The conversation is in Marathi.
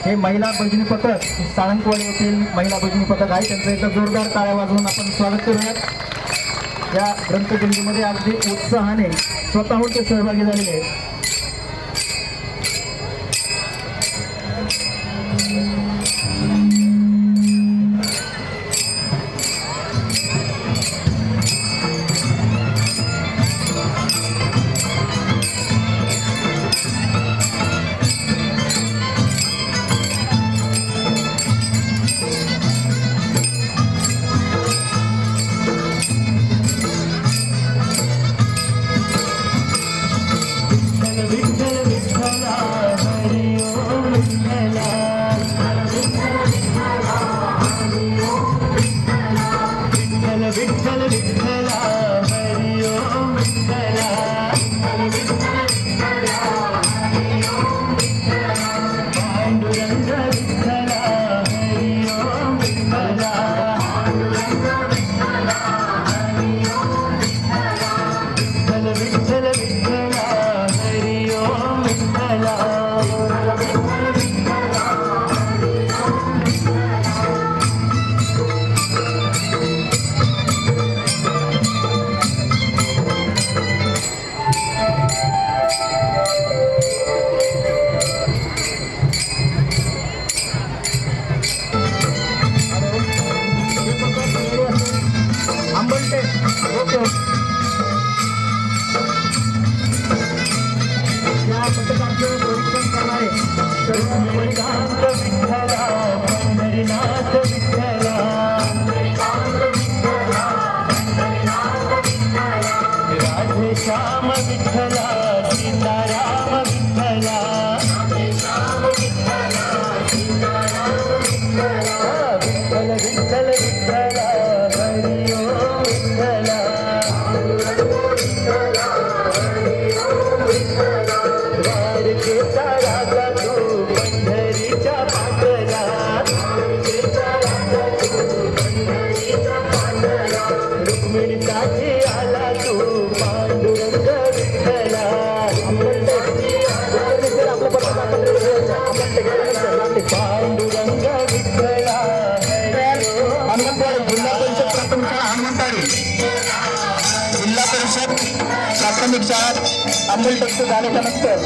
हे महिला भजनी पथक साळंगवाडी येथील महिला भजनी पथक आहे, त्यांचं एकदा जोरदार टाळ्या वाजवून आपण स्वागत करूयात। या ग्रंथदिंडीमध्ये अगदी उत्साहाने स्वतःहून ते सहभागी झालेले आहेत। श्याम विठ्ठला सीताराम विठ्ठला विठ्ठल विठ्ठल विठ्ठला हरि ओम विठ्ठला द्वारकेचा राजा तू पंढरीच्या पाटला रुक्मिणीसाठी आला तू पांडुरंग विठ्ठला पांडुरंग विठ्ठला जिल्हा परिषद प्राथमिक शाळा अंमलबजावणी झाल्याच्या नंतर